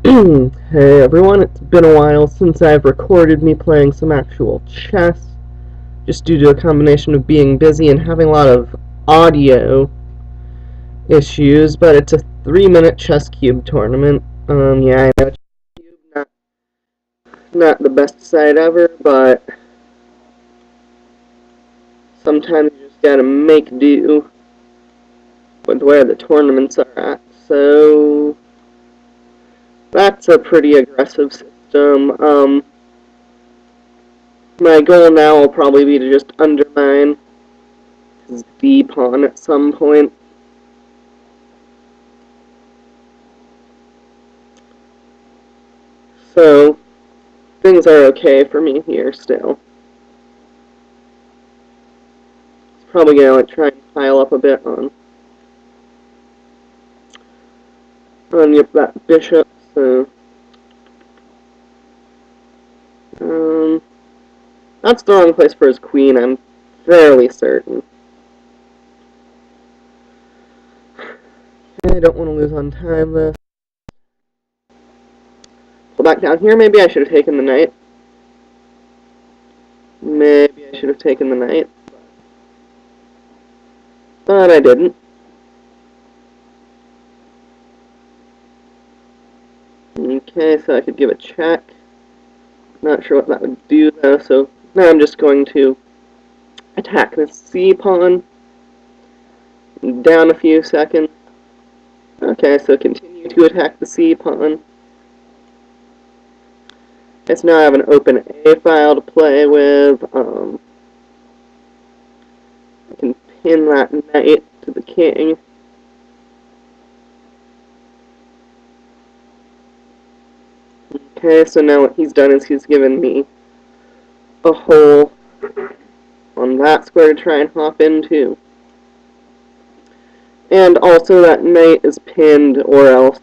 Hey everyone, it's been a while since I've recorded me playing some actual chess, just due to a combination of being busy and having a lot of audio issues, but it's a 3-minute chess cube tournament. Yeah, I know chess cube, not the best site ever, but sometimes you just gotta make do with where the tournaments are at, so that's a pretty aggressive system. My goal now will probably be to just undermine his B pawn at some point. So, things are okay for me here still. It's probably gonna try and pile up a bit on that bishop, so um, that's the wrong place for his queen, I'm fairly certain. I don't want to lose on time though. Pull back down here, maybe I should have taken the knight. Maybe I should have taken the knight. But I didn't. Okay, so I could give a check. Not sure what that would do though, so now I'm just going to attack the C pawn. Down a few seconds. Okay, so continue to attack the C pawn. Guess now I have an open A file to play with. I can pin that knight to the king. Okay, so now what he's done is he's given me a hole on that square to try and hop into. And also that knight is pinned, or else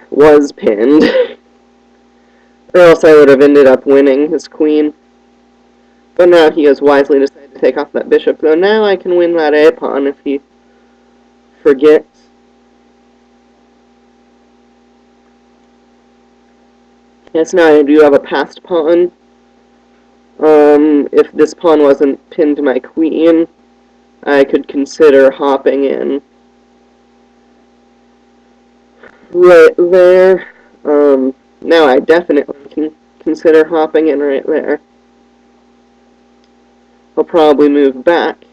was pinned. Or else I would have ended up winning his queen. But now he has wisely decided to take off that bishop, though now I can win that A pawn if he forgets. Yes, now I do have a passed pawn. If this pawn wasn't pinned to my queen, I could consider hopping in right there. Now I definitely can consider hopping in right there. I'll probably move back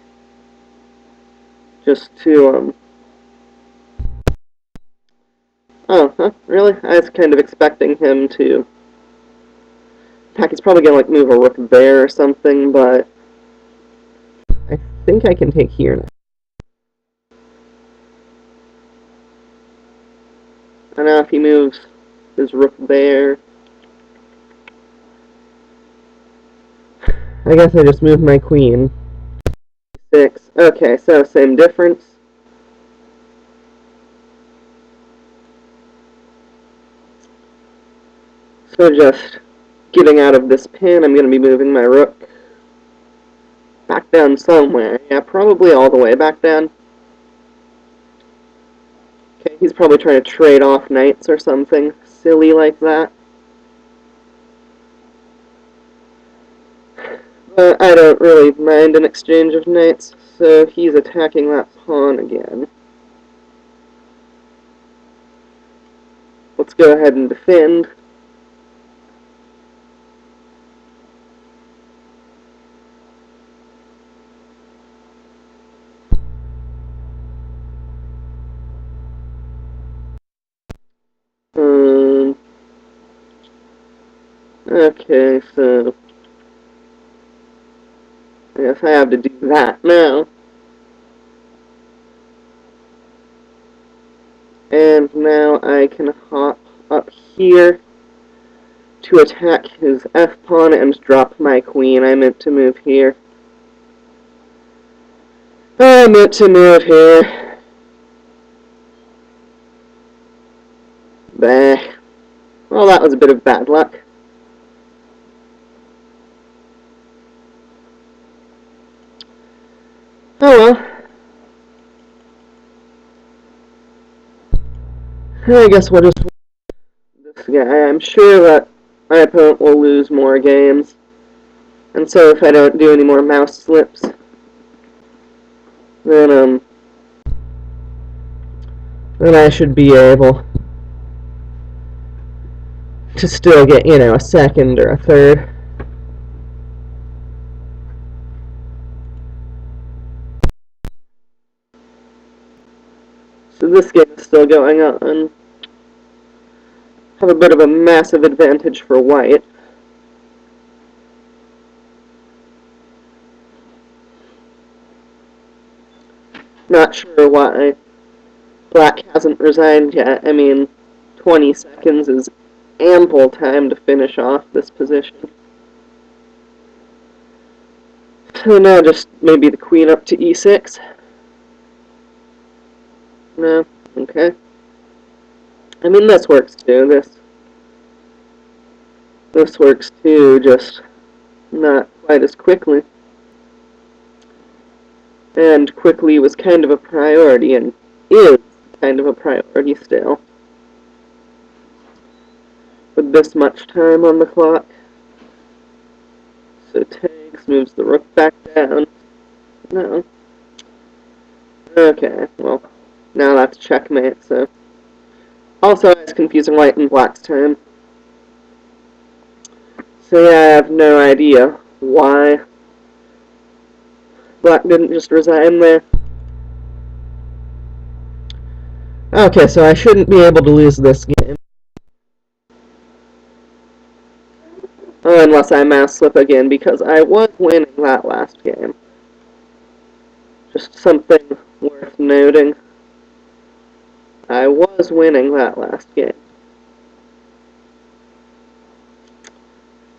just to, oh, huh, really? I was kind of expecting him to. In fact, he's probably gonna, like, move a rook there or something, but I think I can take here now. And now if he moves his rook there, I guess I just moved my queen. 6. Okay, so same difference. So just getting out of this pin, I'm going to be moving my rook back down somewhere. Yeah, probably all the way back down. Okay, he's probably trying to trade off knights or something silly like that. But I don't really mind an exchange of knights, so he's attacking that pawn again. Let's go ahead and defend. Okay, so I guess I have to do that now. And now I can hop up here to attack his f-pawn and drop my queen. I meant to move here. I meant to move here. Bah. Well, that was a bit of bad luck. Oh I guess we'll just this guy. I'm sure that my opponent will lose more games. And so if I don't do any more mouse slips, then I should be able to still get, a second or a third. So this game is still going on. Have a bit of a massive advantage for white. Not sure why black hasn't resigned yet. I mean, 20 seconds is ample time to finish off this position. So now just maybe the queen up to e6. No? Okay. I mean, this works too. This works too, just not quite as quickly. And quickly was kind of a priority, and is kind of a priority still. With this much time on the clock. So takes, moves the rook back down. No. Okay, well, now that's checkmate, so. Also, it's confusing white and black's time. So yeah, I have no idea why black didn't just resign there. Okay, so I shouldn't be able to lose this game. Unless I mouse slip again, because I was winning that last game. Just something worth noting. I was winning that last game.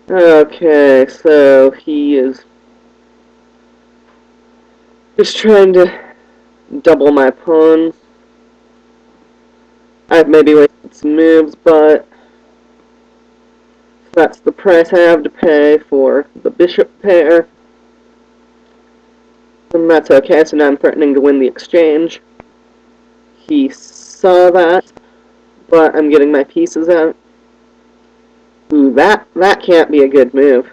Okay, so he is just trying to double my pawns. I've maybe wasted some moves, but that's the price I have to pay for the bishop pair. And that's okay, so now I'm threatening to win the exchange. He saw that, but I'm getting my pieces out. Ooh, that can't be a good move.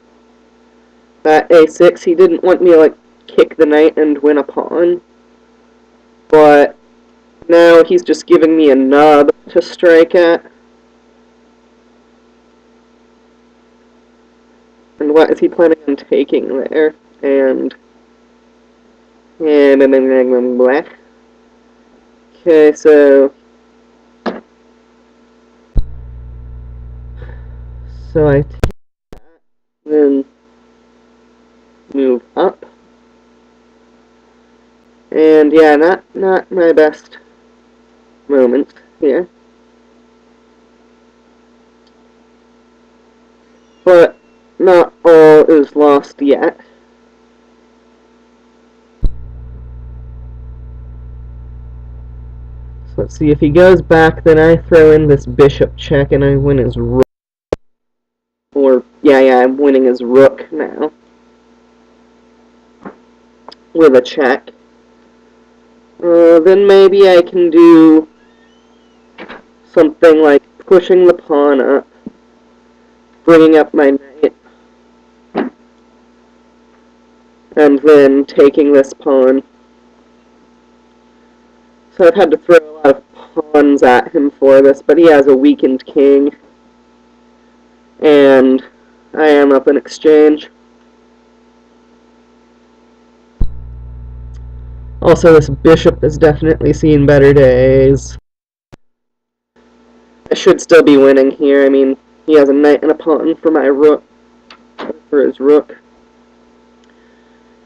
That a6, he didn't want me to, like, kick the knight and win a pawn. But now he's just giving me a nub to strike at. And what is he planning on taking there? And black. Okay, so I take that, then move up. And yeah, not my best moment here. But not all is lost yet. So let's see, if he goes back, then I throw in this bishop check and I win his rook. Or, yeah, I'm winning his rook now. With a check. Then maybe I can do something like pushing the pawn up, bringing up my knight, and then taking this pawn. So I've had to throw a lot of pawns at him for this, but he has a weakened king, and I am up in exchange. Also, this bishop has definitely seen better days. I should still be winning here. I mean, he has a knight and a pawn for my rook, for his rook.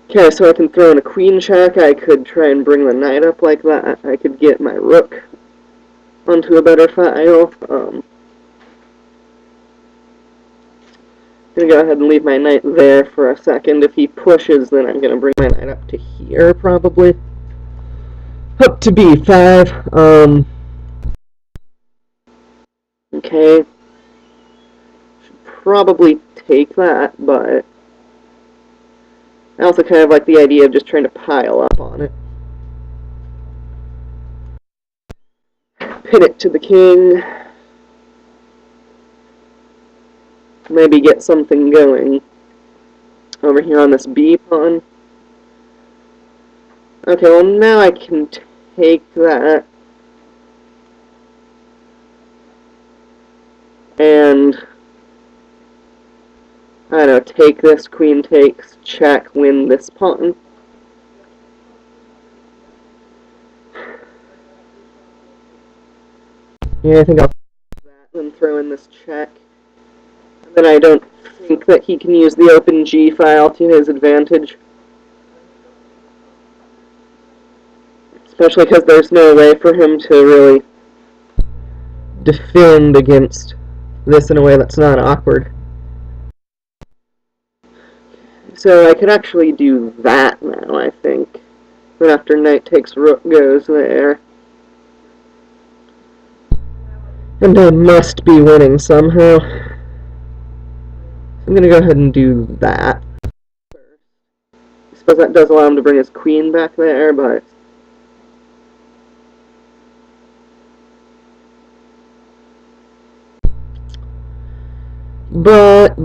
Okay, so I can throw in a queen check. I could try and bring the knight up like that. I could get my rook onto a better file. I'm going to go ahead and leave my knight there for a second. If he pushes, then I'm going to bring my knight up to here, probably. Up to b5. Okay. Should probably take that, but I also kind of like the idea of just trying to pile up on it. pin it to the king. Maybe get something going over here on this B pawn. Okay, well now I can take that and, I don't know, take this, queen takes, check, win this pawn. Yeah, I think I'll take that and throw in this check. And then I don't think that he can use the open G file to his advantage. Especially because there's no way for him to really defend against this in a way that's not awkward. So I could actually do that now, I think. Then after knight takes rook goes there. And I must be winning somehow. I'm gonna go ahead and do that. I suppose that does allow him to bring his queen back there, but... But...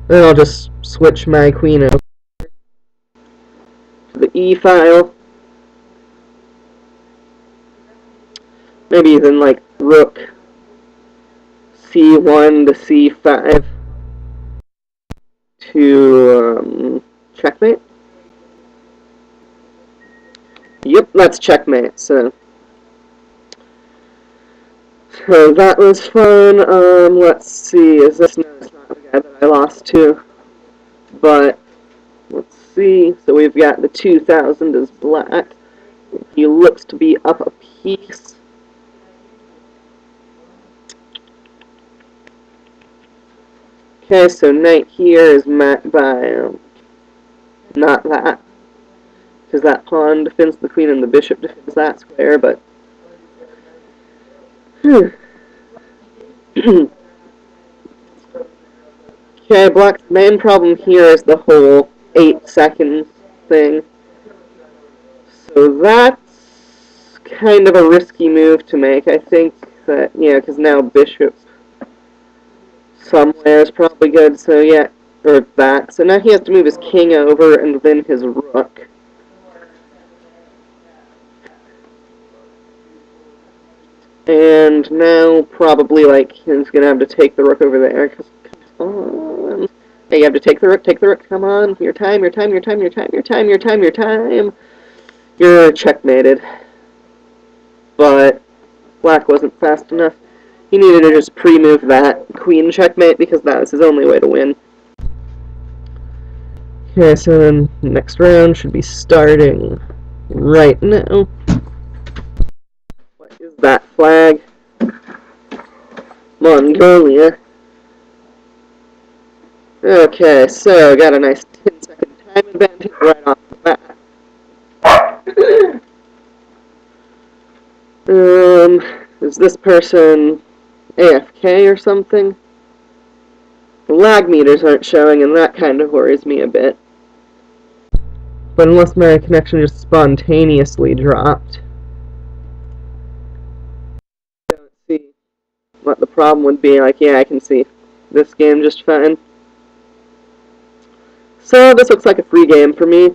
Then I'll just switch my queen over to the E file. Maybe even like rook C1 to C5 to checkmate. Yep, that's checkmate. So that was fun. Let's see. Is this? No, it's not the guy that I lost to. But let's see. So we've got the 2000 is black. He looks to be up a piece. Okay, so knight here is met by not that, because that pawn defends the queen and the bishop defends that square, but okay, black's main problem here is the whole 8 seconds thing. So that's kind of a risky move to make. I think that, yeah, because now bishop somewhere is probably good, so yeah, or that. So now he has to move his king over and then his rook. And now probably, like, he's going to have to take the rook over there, because, come on. Hey, you have to take the rook, come on. Your time. You're checkmated. But black wasn't fast enough. He needed to just pre-move that queen checkmate, because that was his only way to win. Okay, so then next round should be starting right now. What is that flag? Mongolia. Okay, so got a nice 10-second time advantage right off the bat. Is this person AFK or something? The lag meters aren't showing, and that kind of worries me a bit. But unless my connection just spontaneously dropped, I don't see what the problem would be. Like, yeah, I can see this game just fine. So this looks like a free game for me.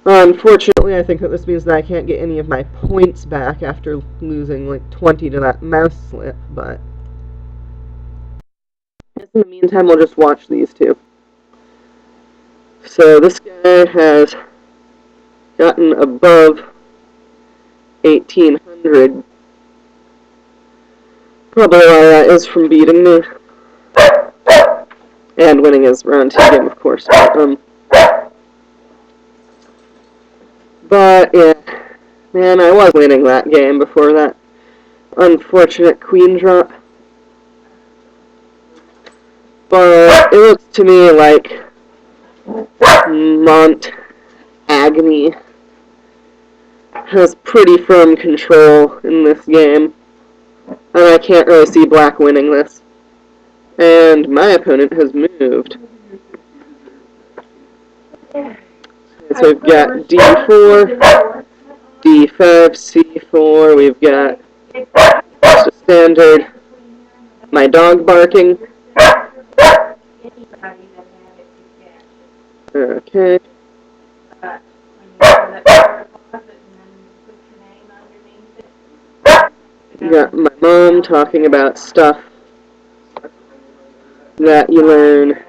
Unfortunately, I think that this means that I can't get any of my points back after losing like 20 to that mouse slip, but in the meantime, we'll just watch these two. So this guy has gotten above 1800. Probably why that is from beating me. And winning his round 2 game, of course. But yeah, man, I was winning that game before that unfortunate queen drop. But it looks to me like Mont Agony has pretty firm control in this game. And I can't really see black winning this. And my opponent has moved. So we've got d4, d5, c4, we've got just a standard, my dog barking. Okay. Got my mom talking about stuff that you learn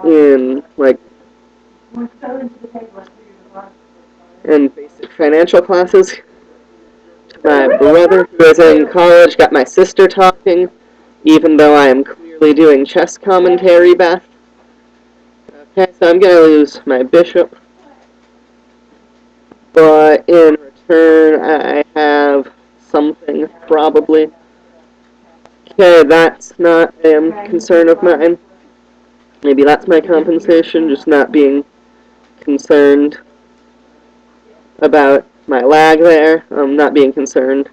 in, like, in basic financial classes. My brother, who is in college, got my sister talking, even though I am clearly doing chess commentary, Beth. Okay, so I'm going to lose my bishop, but in return I have something, probably. Okay, that's not a concern of mine. Maybe that's my compensation, just not being concerned about my lag there. Not being concerned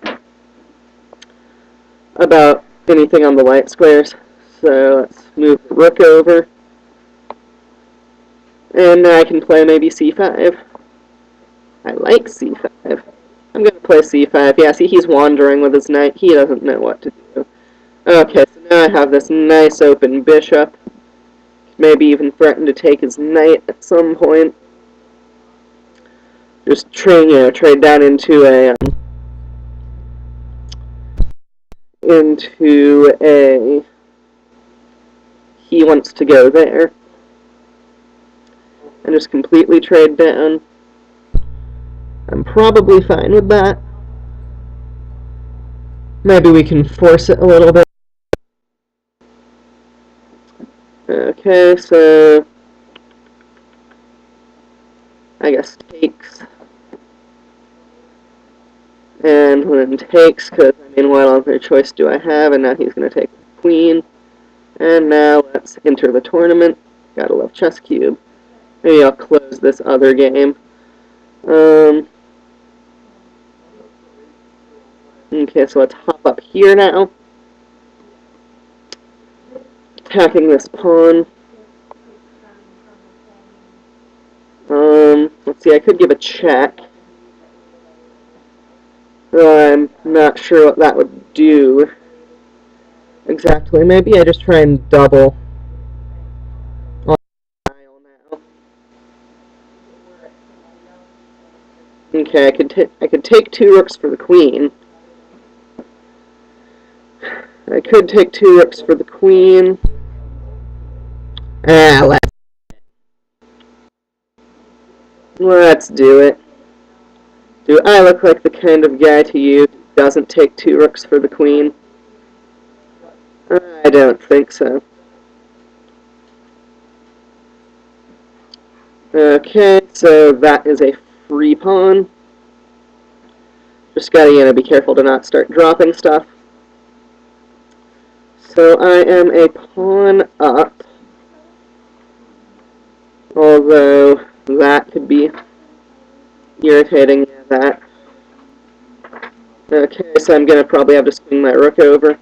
about anything on the white squares. So let's move the rook over. And now I can play maybe c5. I like c5. I'm going to play c5. Yeah, see, he's wandering with his knight. He doesn't know what to do. Okay, so now I have this nice open bishop. Maybe even threaten to take his knight at some point. Just trade down into a he wants to go there, and just completely trade down. I'm probably fine with that. Maybe we can force it a little bit. Okay, so I guess takes. And when takes, because, I mean, what other choice do I have? And now he's going to take the queen. And now let's enter the tournament. Gotta love Chess Cube. Maybe I'll close this other game. Okay, so let's hop up here now. Attacking this pawn. Let's see, I could give a check. I'm not sure what that would do exactly. Maybe I just try and double on the dial now. Okay, I could take 2 rooks for the queen. I could take 2 rooks for the queen. Let's do it. Do I look like the kind of guy to you who doesn't take 2 rooks for the queen? I don't think so. Okay, so that is a free pawn. Just gotta, be careful to not start dropping stuff. So I am a pawn up. Although that could be irritating, that. Okay, so I'm gonna probably have to swing my rook over.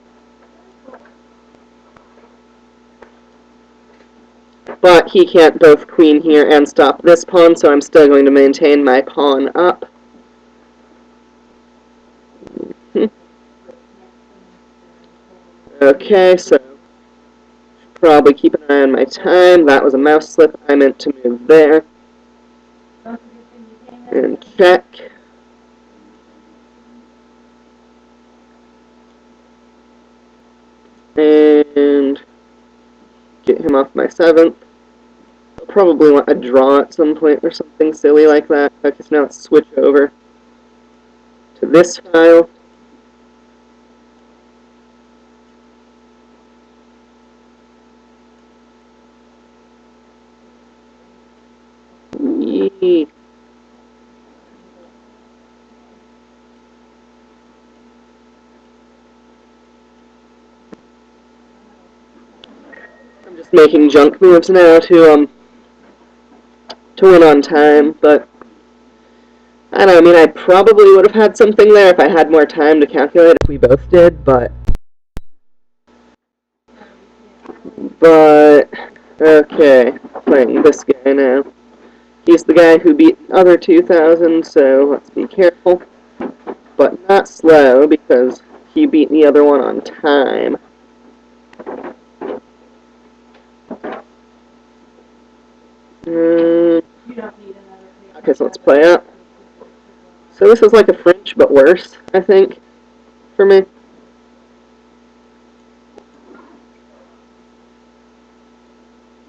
But he can't both queen here and stop this pawn, so I'm still going to maintain my pawn up. Okay, so probably keep an eye on my time. That was a mouse slip. I meant to move there. And check. And get him off my 7th. I'll probably want a draw at some point or something silly like that. Okay, so now let's switch over to this file. Yee. I'm just making junk moves now to win on time, but I don't know, I mean, I probably would have had something there if I had more time to calculate, if we both did, but okay, playing this guy now. He's the guy who beat the other 2,000, so let's be careful. But not slow, because he beat the other one on time. Okay, so let's play up. So this is like a French, but worse, I think, for me.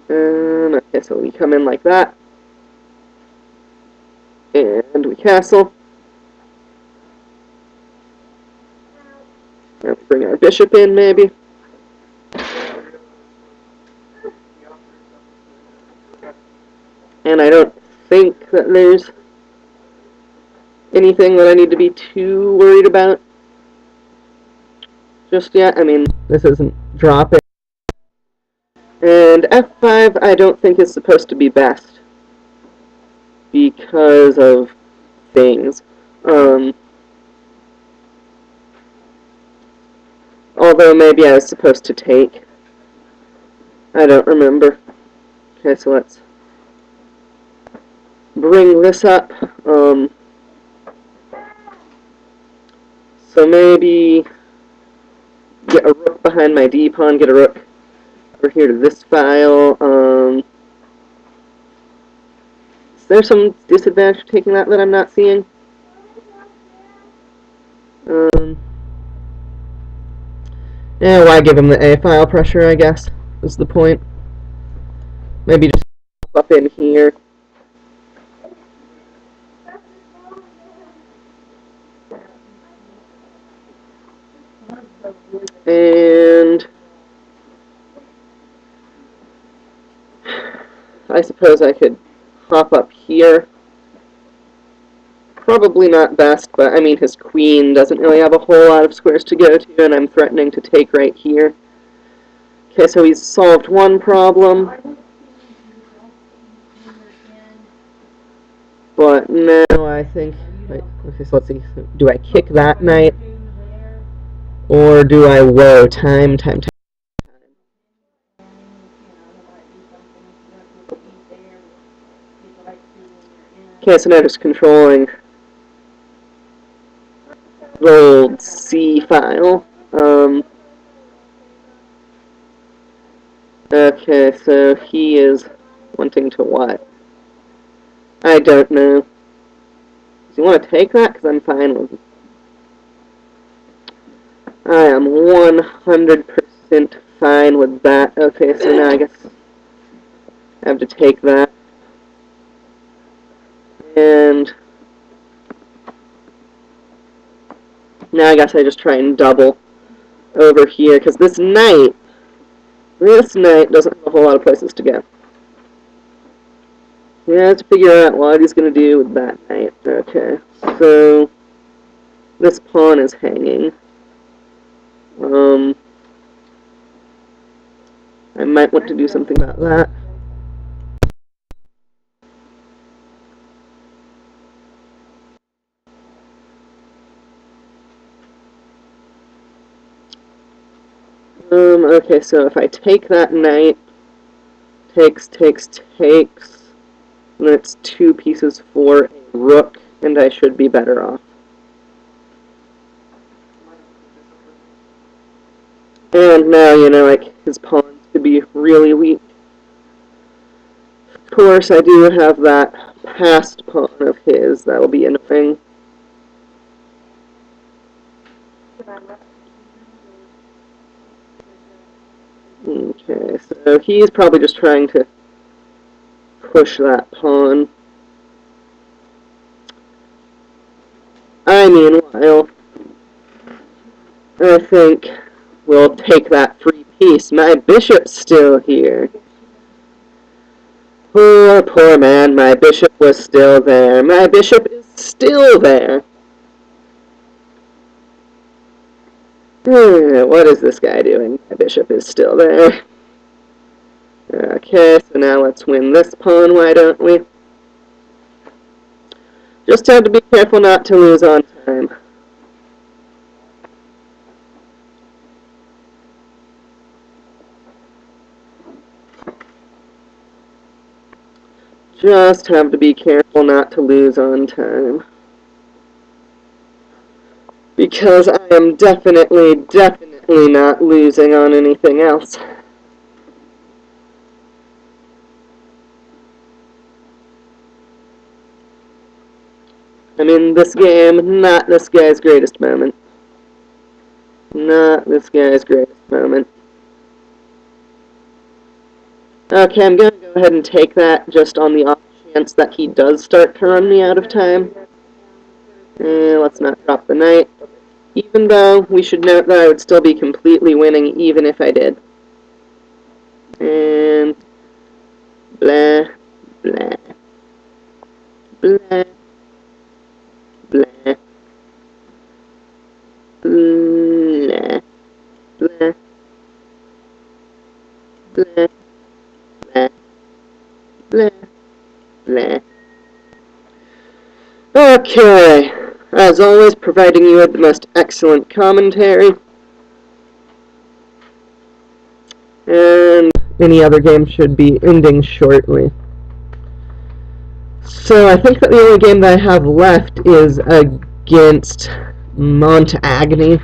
Okay, so we come in like that. And we castle. And we bring our bishop in, maybe. And I don't think that there's anything that I need to be too worried about just yet. I mean, this isn't dropping. And f5 I don't think is supposed to be best because of things. Although maybe I was supposed to take. I don't remember. Okay, so let's bring this up. So maybe get a rook behind my d-pawn, get a rook over here to this file. Is there some disadvantage to taking that I'm not seeing? Yeah, why give him the A file pressure, I guess, is the point. Maybe just up in here. And I suppose I could hop up here. Probably not best, but I mean his queen doesn't really have a whole lot of squares to go to, and I'm threatening to take right here. Okay, so he's solved one problem. But now I think... Wait, okay, so let's see. Do I kick that knight? Or do I woe? Time. Okay, so now just controlling the old C file. Okay, so he is wanting to what? I don't know. Do you want to take that? Because I'm fine with it. I am 100% fine with that. Okay, so now I guess I have to take that. And now I guess I just try and double over here, because this knight doesn't have a whole lot of places to go. Yeah, I have to figure out what he's going to do with that knight. Okay, so this pawn is hanging. I might want to do something about that. Okay, so if I take that knight, takes, then it's 2 pieces for a rook, and I should be better off. And now, like, his pawns could be really weak. Of course, I do have that passed pawn of his. That will be annoying. Okay, so he's probably just trying to push that pawn. Meanwhile, I think we'll take that free piece. My bishop's still here. Poor man, my bishop was still there. My bishop is still there. What is this guy doing? My bishop is still there. Okay, so now let's win this pawn, why don't we? Just have to be careful not to lose on time. just have to be careful not to lose on time. Because I am definitely not losing on anything else. I mean, this game, not this guy's greatest moment. Not this guy's greatest moment. Okay, I'm going to go ahead and take that just on the off chance that he does start to run me out of time. Let's not drop the knight. Even though we should note that I would still be completely winning even if I did. And blah, blah, blah, blah, blah, blah, blah, blah, blah, blah. Okay, as always, providing you with the most excellent commentary. And any other game should be ending shortly. So I think that the only game that I have left is against Montagne.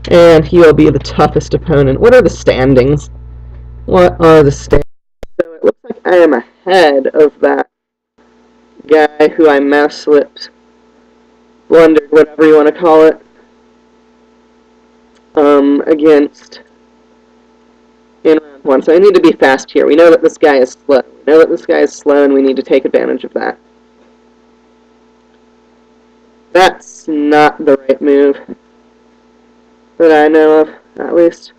And he will be the toughest opponent. What are the standings? What are the standings? So it looks like I am ahead of that guy who I mouse slipped, blundered, whatever you want to call it, against in round one. So I need to be fast here. We know that this guy is slow. We know that this guy is slow, and we need to take advantage of that. That's not the right move that I know of, at least.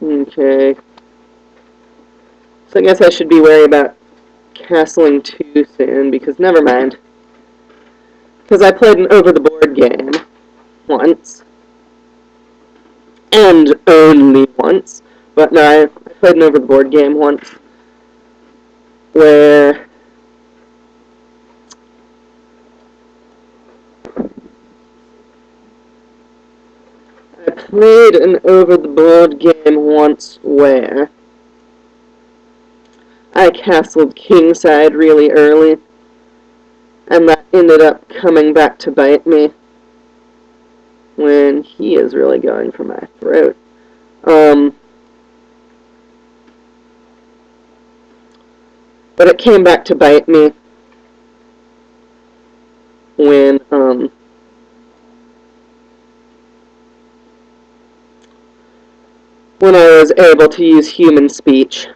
Okay. So I guess I should be wary about castling too soon, because never mind. Because I played an over-the-board game once. And only once. But no, I played an over-the-board game once where I played an over-the-board game once where I castled kingside really early, and that ended up coming back to bite me when he is really going for my throat. But it came back to bite me when I was able to use human speech.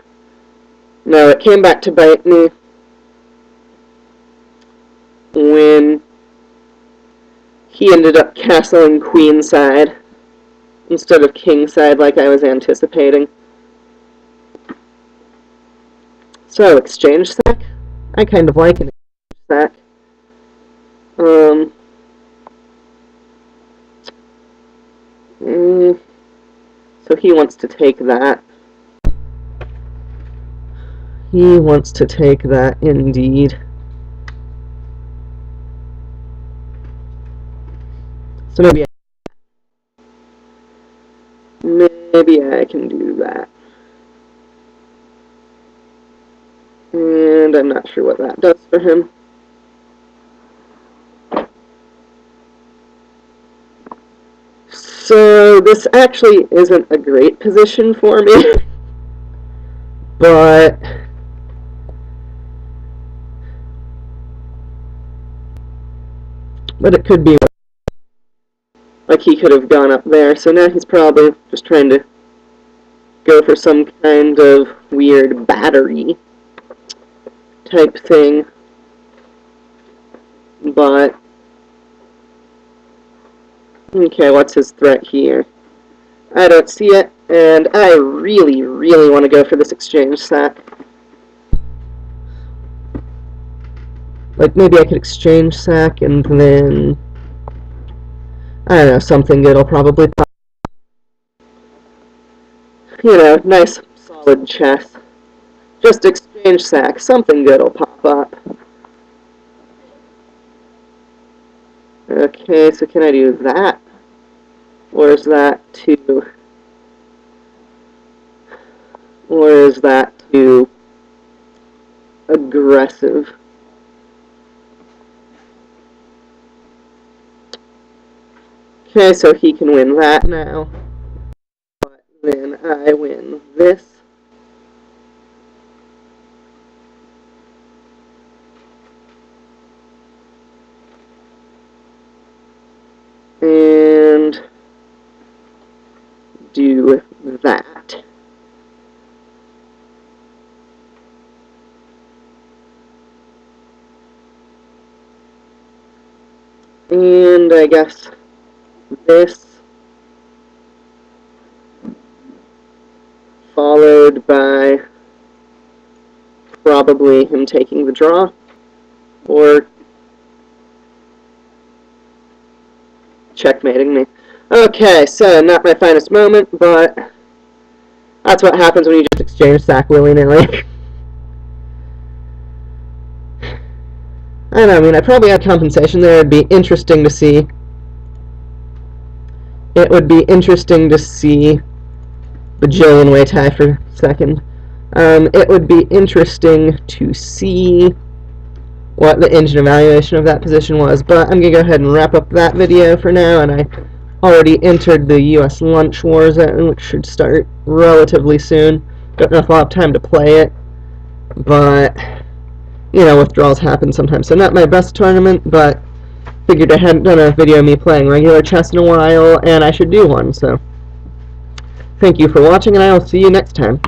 No, it came back to bite me when he ended up castling queenside instead of kingside like I was anticipating. So, exchange sack? I kind of like an exchange sack. So he wants to take that. He wants to take that, indeed. So maybe I can do that. And I'm not sure what that does for him. So this actually isn't a great position for me. But it could be like he could have gone up there. So now he's probably just trying to go for some kind of weird battery type thing. But okay, what's his threat here? I don't see it, and I really want to go for this exchange sack. Like, maybe I could exchange sack, and then I don't know, something good'll probably pop. You know, nice, solid chess. Just exchange sack, something good'll pop up. Okay, so can I do that? Or is that too... Or is that too aggressive? Okay, so he can win that now. But then I win this. And do that. And I guess this, followed by probably him taking the draw, or checkmating me. Okay, so not my finest moment, but that's what happens when you just exchange sack willy-nilly. I don't know, I mean, I probably had compensation there. It'd be interesting to see. It would be interesting to see bajillion way tie for second. It would be interesting to see what the engine evaluation of that position was, but I'm going to go ahead and wrap up that video for now, and I already entered the U.S. Lunch War Zone, which should start relatively soon. Don't know if I'll have time to play it, but, you know, withdrawals happen sometimes. So not my best tournament, but figured I hadn't done a video of me playing regular chess in a while, and I should do one, so thank you for watching, and I will see you next time.